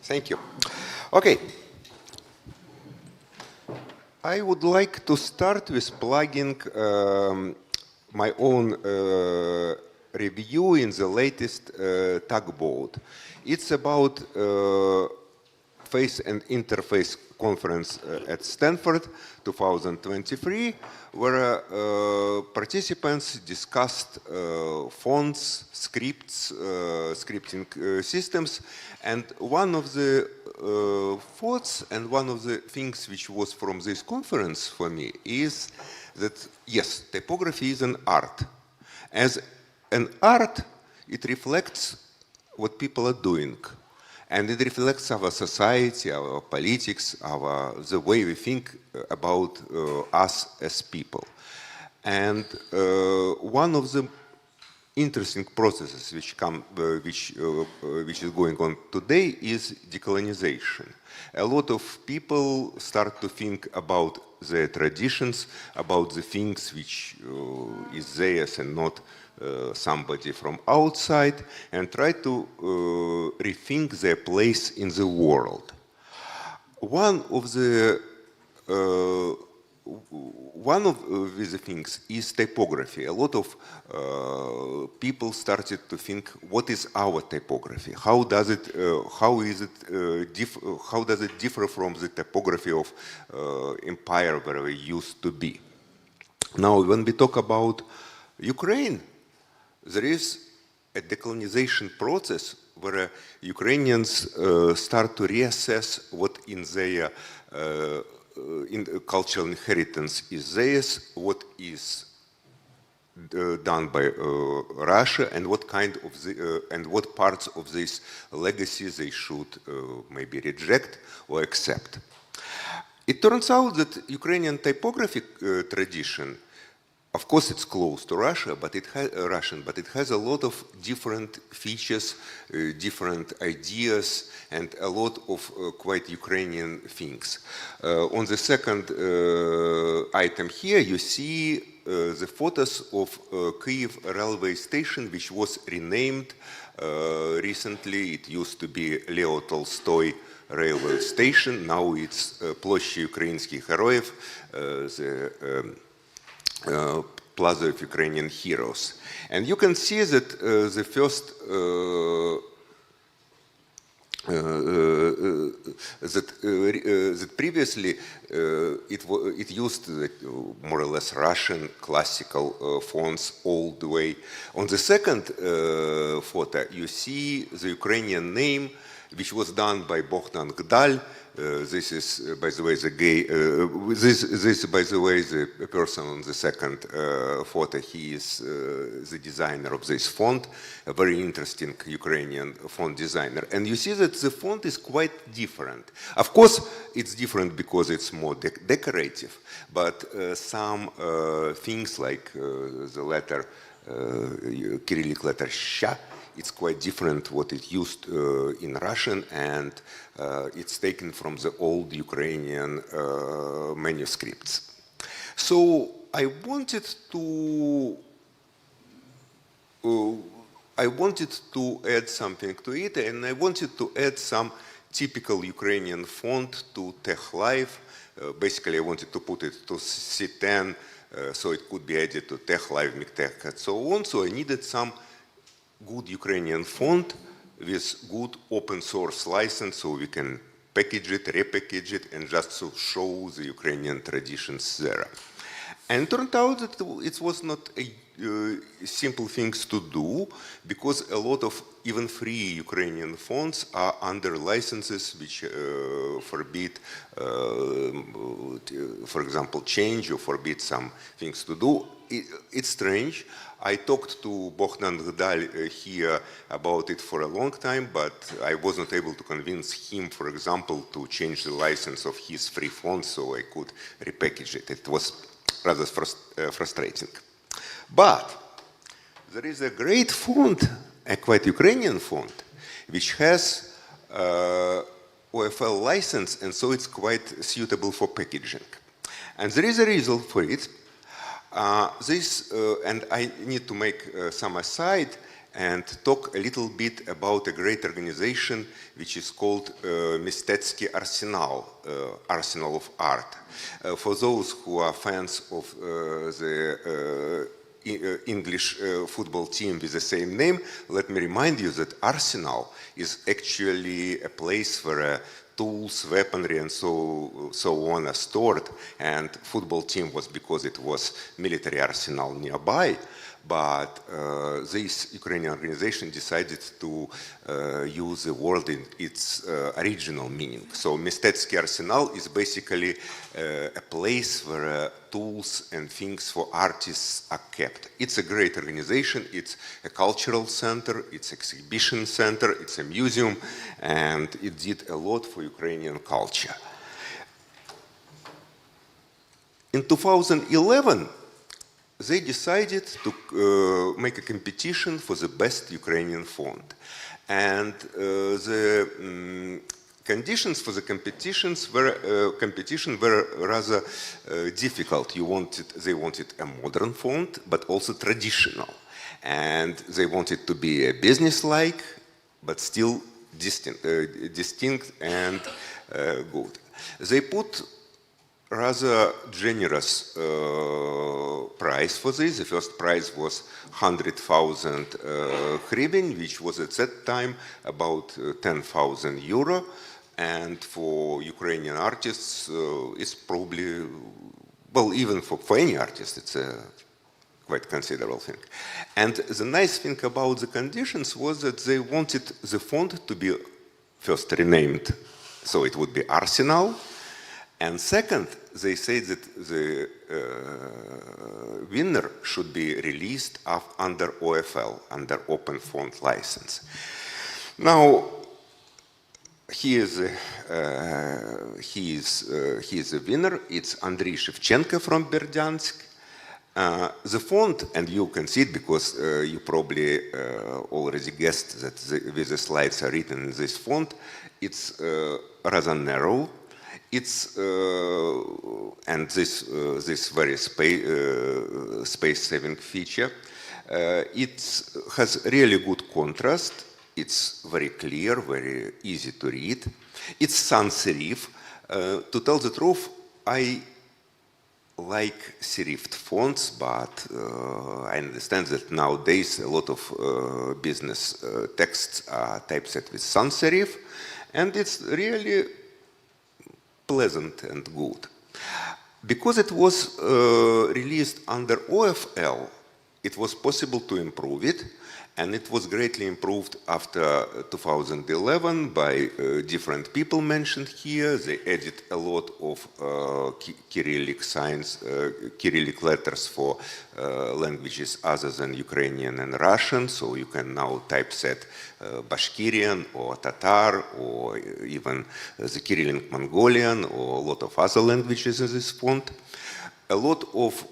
Thank you. Okay. I would like to start with plugging my own review in the latest TUG board. It's about Face and Interface Conference at Stanford 2023, where participants discussed fonts, scripts, scripting systems, and one of the thoughts and one of the things which was from this conference for me is that, yes, typography is an art. As an art, it reflects what people are doing. And it reflects our society, our politics, the way we think about us as people. And one of the interesting processes which is going on today is decolonization. A lot of people start to think about their traditions, about the things which is theirs and not somebody from outside, and try to rethink their place in the world. One of the things is typography. A lot of people started to think, what is our typography? How does it differ from the typography of empire where we used to be? Now, when we talk about Ukraine, there is a decolonization process where Ukrainians start to reassess what in their cultural inheritance is theirs, what is done by Russia, and what kind of and what parts of this legacy they should maybe reject or accept. It turns out that Ukrainian typographic tradition, of course, it's close to Russia, but it has Russian, but it has a lot of different features, different ideas, and a lot of quite Ukrainian things. On the second item here, you see the photos of Kyiv railway station, which was renamed recently. It used to be Leo Tolstoy railway station. Now it's Площадь Украинских Героев, Plaza of Ukrainian Heroes. And you can see that the first that previously it used more or less Russian classical fonts all the way. On the second photo, you see the Ukrainian name, which was done by Bogdan Gdal. This is, by the way, the gay. This, by the way, the person on the second photo. He is the designer of this font, a very interesting Ukrainian font designer. And you see that the font is quite different. Of course, it's different because it's more decorative. But some things like the letter, Cyrillic letter "sha," it's quite different what it used in Russian, and it's taken from the old Ukrainian manuscripts. So I wanted to add something to it, and I wanted to add some typical Ukrainian font to TeX. Basically, I wanted to put it to C10, so it could be added to TeX, MikTeX, and so on. So I needed some good Ukrainian font with good open source license, so we can package it, repackage it, and just to show the Ukrainian traditions there. And it turned out that it was not a simple things to do, because a lot of even free Ukrainian fonts are under licenses which forbid, for example, change or forbid some things to do. It's strange. I talked to Bogdan Gdal here about it for a long time, but I was not able to convince him, for example, to change the license of his free font so I could repackage it. It was rather frustrating. But there is a great font, a quite Ukrainian font, which has OFL license, and so it's quite suitable for packaging. And there is a reason for it. And I need to make some aside. and talk a little bit about a great organization which is called Mistecki Arsenal, Arsenal of Art. For those who are fans of the English football team with the same name, let me remind you that Arsenal is actually a place where tools, weaponry, and so on are stored, and football team was because it was military arsenal nearby. But this Ukrainian organization decided to use the word in its original meaning. So Mistecki Arsenal is basically a place where tools and things for artists are kept. It's a great organization. It's a cultural center. It's an exhibition center. It's a museum. And it did a lot for Ukrainian culture. In 2011, they decided to make a competition for the best Ukrainian font. And the conditions for the competition were rather difficult. They wanted a modern font, but also traditional. And they wanted to be a business-like, but still distinct and good. They put rather generous price for this. The first prize was 100,000 hryvnia, which was at that time about 10,000 euro. And for Ukrainian artists, it's probably, well, even for any artist, it's a quite considerable thing. And the nice thing about the conditions was that they wanted the font to be first renamed, so it would be Arsenal. And second, they say that the winner should be released under OFL, under Open Font License. Now, he is the winner. It's Andriy Shevchenko from Berdyansk. The font, and you can see it because you probably already guessed that with the slides are written in this font, it's rather narrow. It's and this very space-saving feature. It has really good contrast. It's very clear, very easy to read. It's sans serif. To tell the truth, I like serifed fonts, but I understand that nowadays a lot of business texts are typeset with sans serif, and it's really pleasant and good. Because it was released under OFL, it was possible to improve it, and it was greatly improved after 2011 by different people mentioned here. They added a lot of Cyrillic signs, Cyrillic letters for languages other than Ukrainian and Russian, so you can now typeset Bashkirian or Tatar or even the Cyrillic Mongolian or a lot of other languages in this font. A lot of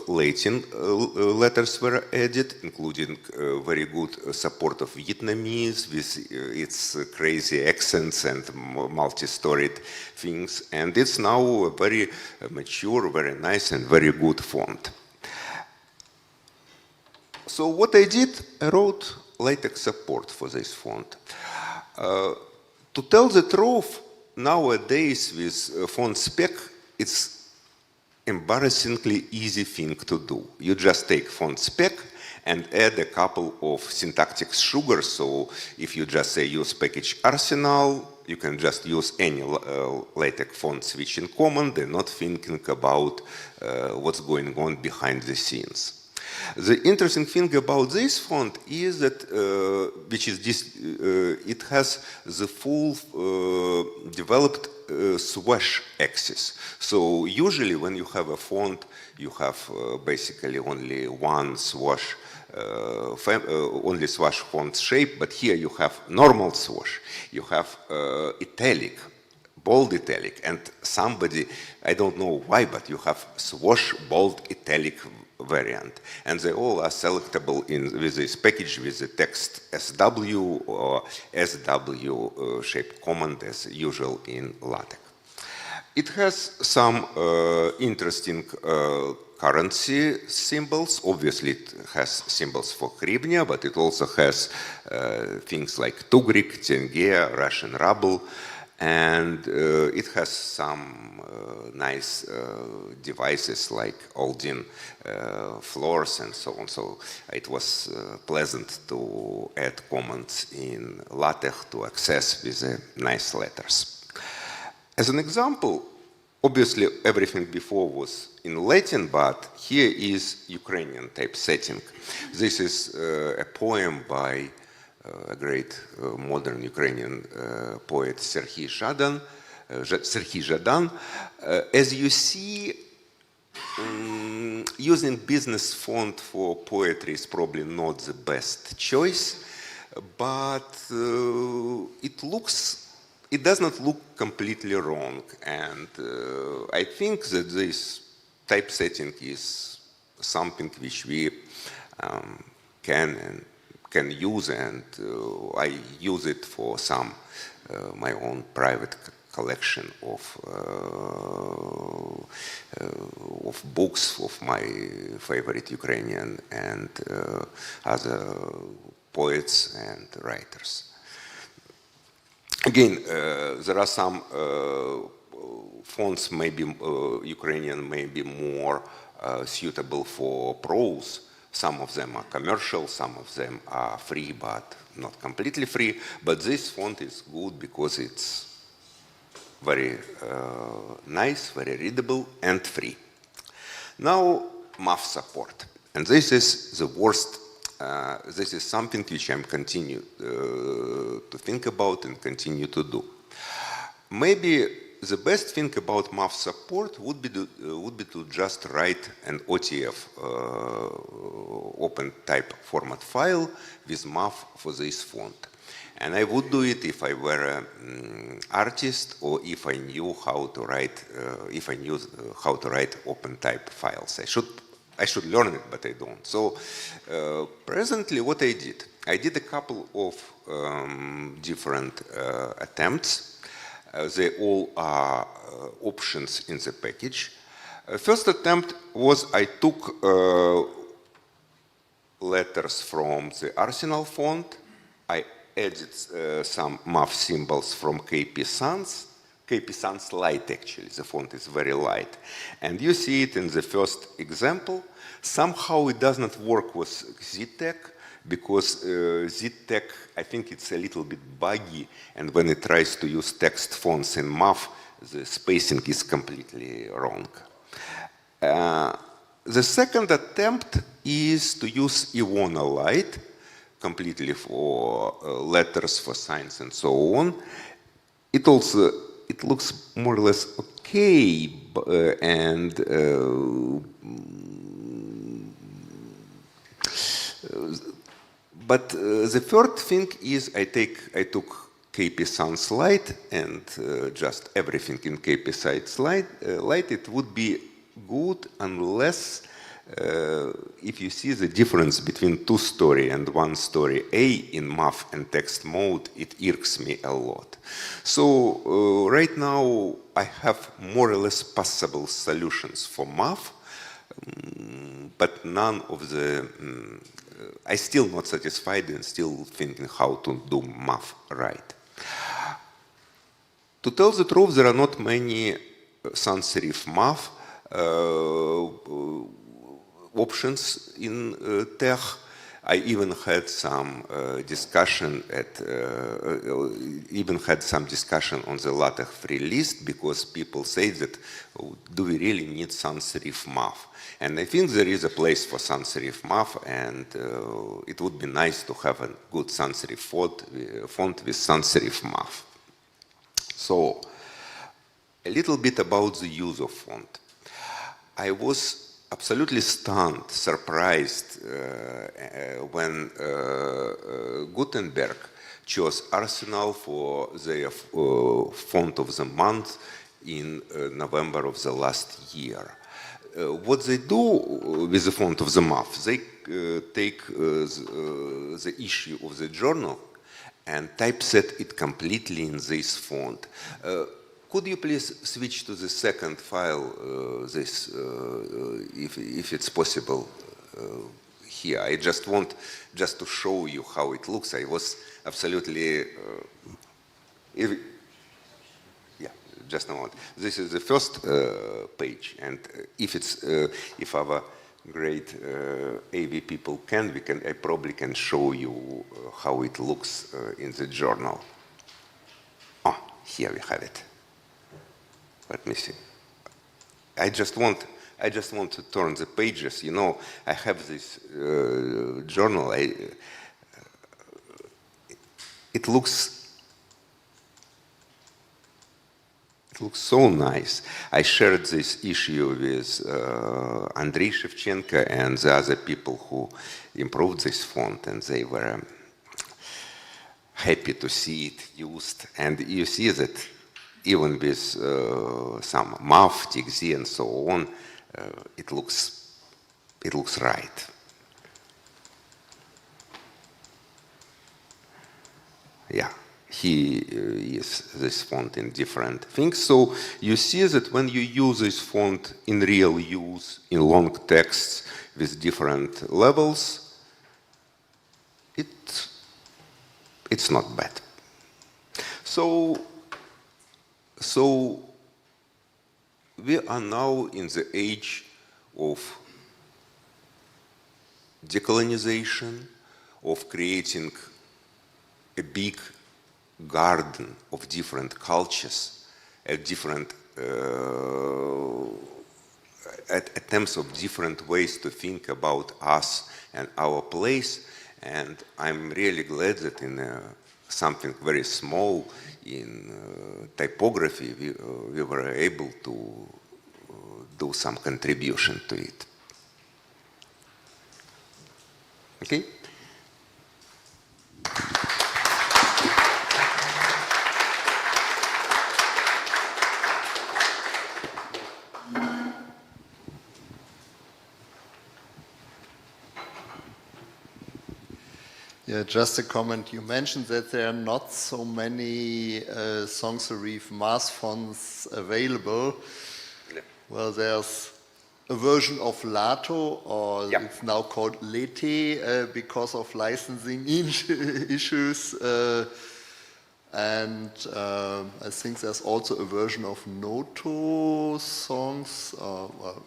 Latin letters were added, including very good support of Vietnamese with its crazy accents and multi-storied things. And it's now a very mature, very nice, and very good font. So what I did, I wrote LaTeX support for this font. To tell the truth, nowadays with fontspec, it's embarrassingly easy thing to do. You just take fontspec and add a couple of syntactic sugars. So if you just say use package Arsenal, you can just use any LaTeX font switching command and not thinking about what's going on behind the scenes. The interesting thing about this font is that, it has the full developed swash axis. So usually when you have a font, you have basically only one swash, only swash font shape, but here you have normal swash, you have italic, bold italic, and somebody, I don't know why, but you have swash bold italic variant, and they all are selectable with this package with the text SW or SW shaped command as usual in LaTeX. It has some interesting currency symbols. Obviously, it has symbols for hryvnia, but it also has things like tugrik, tenge, Russian ruble, and it has some nice devices like Aldin floors and so on. So it was pleasant to add comments in LaTeX to access with nice letters. As an example, obviously everything before was in Latin, but here is Ukrainian typesetting. This is a poem by a great modern Ukrainian poet Serhiy Zhadan. As you see, using business font for poetry is probably not the best choice, but it does not look completely wrong, and I think that this typesetting is something which we can use, and I use it for some my own private collection of books of my favorite Ukrainian and other poets and writers. Again, there are some fonts, maybe Ukrainian, may be more suitable for prose. Some of them are commercial, some of them are free, but not completely free. But this font is good because it's very nice, very readable, and free. Now, MAF support. And this is the worst. This is something which I'm continue to think about and continue to do. Maybe the best thing about MAF support would be to just write an OTF open type format file with MAF for this font. And I would do it if I were an artist or if I knew how to write, how to write open type files. I should learn it, but I don't. So presently what I did a couple of different attempts. They all are options in the package. First attempt was I took letters from the Arsenal font. I added some MAF symbols from KP Sans. KP Sans light, actually. The font is very light. And you see it in the first example. Somehow it does not work with XeTech, because XeTech, I think it's a little bit buggy, and when it tries to use text fonts in MAF, the spacing is completely wrong. The second attempt is to use Iona Light, completely for letters, for signs, and so on. It looks more or less okay, but the third thing is I took KP Sans Light and just everything in KP Sans Light. It would be good unless if you see the difference between two story and one story A in MAF and text mode, it irks me a lot. So right now I have more or less possible solutions for MAF, but none of the I'm still not satisfied and still thinking how to do MAF right. To tell the truth, there are not many sans serif MAF options in TEG. I even had some discussion on the LaTeX free list, because people say that, oh, do we really need sans serif MAF? And I think there is a place for sans serif MAF, and it would be nice to have a good sans serif font with sans serif MAF. So, a little bit about the use of font. I was absolutely stunned, surprised when Gutenberg chose Arsenal for their font of the month in November of the last year. What they do with the font of the month, they take the issue of the journal and typeset it completely in this font. could you please switch to the second file, if it's possible, here? I just want to show you how it looks. I was absolutely, yeah, just a moment. This is the first page, and if our great AV people I probably can show you how it looks in the journal. Oh, here we have it. Let me see. I just want to turn the pages. You know, I have this journal. It looks so nice. I shared this issue with Andrei Shevchenko and the other people who improved this font, and they were happy to see it used. And you see that even with some MAF, TXZ, and so on, it looks right. Yeah, he uses this font in different things. So you see that when you use this font in real use, in long texts with different levels, it's not bad. So we are now in the age of decolonization, of creating a big garden of different cultures, different attempts of different ways to think about us and our place. And I'm really glad that in something very small in typography, we were able to do some contribution to it. Okay? Yeah, just a comment. You mentioned that there are not so many sans serif mass fonts available. Yeah. Well, there's a version of Lato, or yeah. It's now called LaTeX because of licensing issues. And I think there's also a version of Noto songs. Well,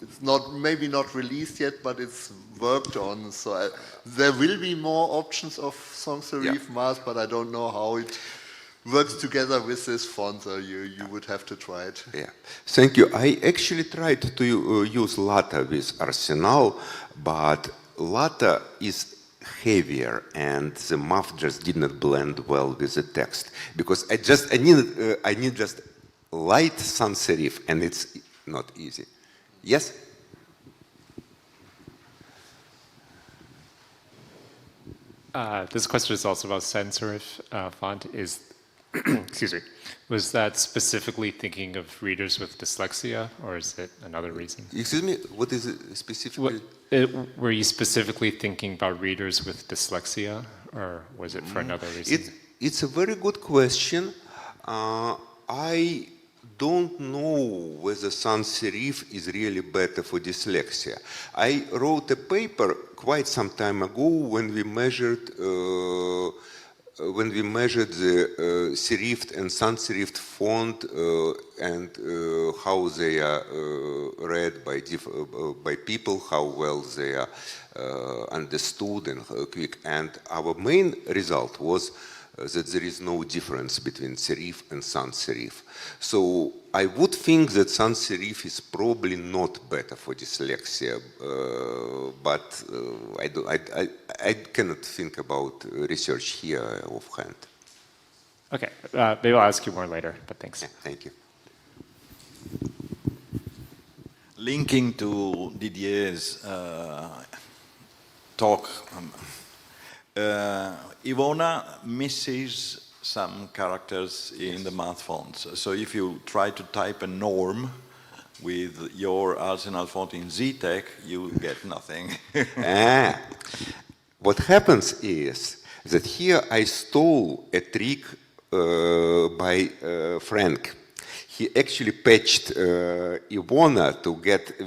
it's maybe not released yet, but it's worked on. So there will be more options of sans serif mass, but I don't know how it works together with this font. So you would have to try it. Yeah, thank you. I actually tried to use Lata with Arsenal, but Lata is heavier, and the MAF just did not blend well with the text, because I need just light sans serif, and it's not easy. Yes? This question is also about sans serif font. Excuse me, was that specifically thinking of readers with dyslexia, or is it another reason? Excuse me, what is it specifically? Were you specifically thinking about readers with dyslexia, or was it for another reason? It's a very good question. I don't know whether sans serif is really better for dyslexia. I wrote a paper quite some time ago when we measured the serifed and sans serifed font and how they are read by people, how well they are understood and quick. And our main result was that there is no difference between serif and sans serif. So I would think that sans serif is probably not better for dyslexia, but I cannot think about research here offhand. Okay, maybe I'll ask you more later, but thanks. Yeah, thank you. Linking to Didier's talk, Ivona misses some characters in the math fonts. So if you try to type a norm with your Arsenal font in XeLaTeX, you get nothing. What happens is that here I stole a trick by Frank. he actually patched Ivona to get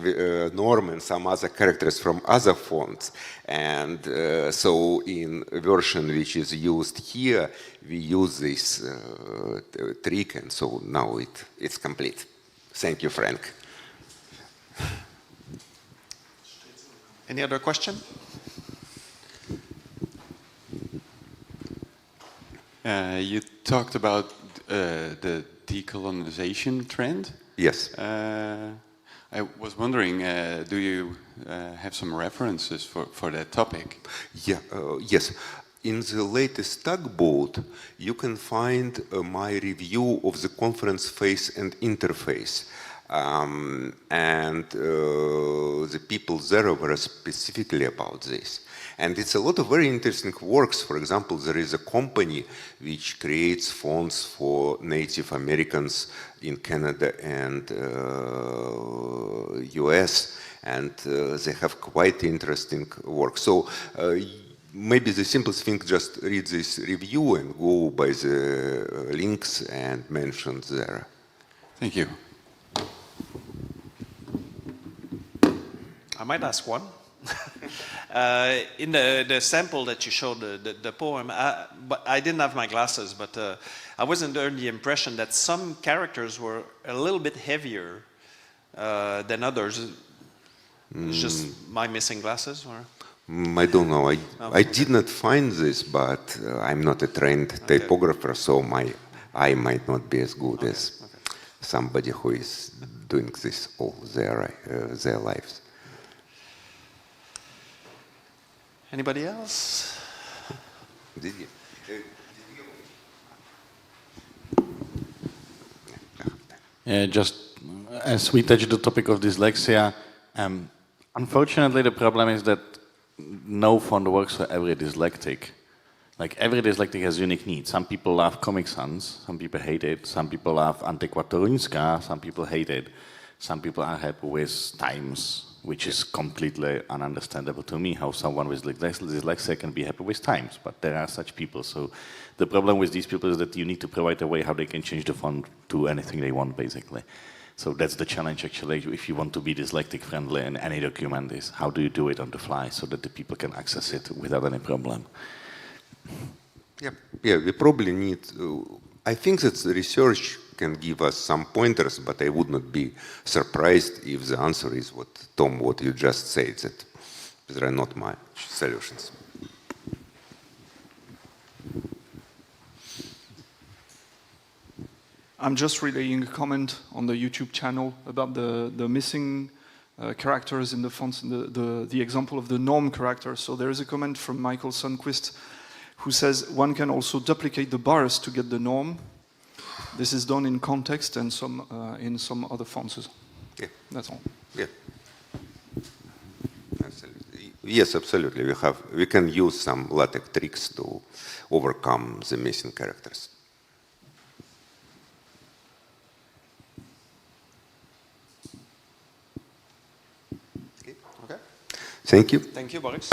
Norm and some other characters from other fonts. And so in a version which is used here, we use this trick, and so now it's complete. Thank you, Frank. Any other question? You talked about the decolonization trend. Yes. I was wondering, do you have some references for that topic? Yeah, yes. In the latest tugboat, you can find my review of the conference face and interface. The people there were specifically about this. And it's a lot of very interesting works. For example, there is a company which creates fonts for Native Americans in Canada and US, and they have quite interesting work. So maybe the simplest thing, just read this review and go by the links and mentioned there. Thank you. I might ask one. In the sample that you showed, the poem, but I didn't have my glasses, but I was under the impression that some characters were a little bit heavier than others. It's just my missing glasses, or? I don't know. I did not find this, but I'm not a trained typographer, so my eye might not be as good as somebody who is doing this all their lives. Anybody else? Did you? Just as we touched the topic of dyslexia, unfortunately the problem is that no font works for every dyslexic. Like every dyslexic has unique needs. Some people love Comic Sans, some people hate it. Some people love Antiquatoruńska, some people hate it. Some people are happy with Times, which is completely ununderstandable to me, how someone with dyslexia can be happy with Times, but there are such people. So the problem with these people is that you need to provide a way how they can change the font to anything they want, basically. So that's the challenge, actually, if you want to be dyslexic friendly in any document, is how do you do it on the fly so that the people can access it without any problem? Yeah, we probably need, I think that the research can give us some pointers, but I would not be surprised if the answer is what you just said, that there are not much solutions. I'm just relaying a comment on the YouTube channel about the missing characters in the fonts, and the example of the norm character. So there is a comment from Michael Sundquist who says one can also duplicate the bars to get the norm. This is done in context and in some other fonts. Yeah. That's all. Yeah. Absolutely. Yes, absolutely. We can use some LaTeX tricks to overcome the missing characters. Okay. Thank you. Thank you, Boris.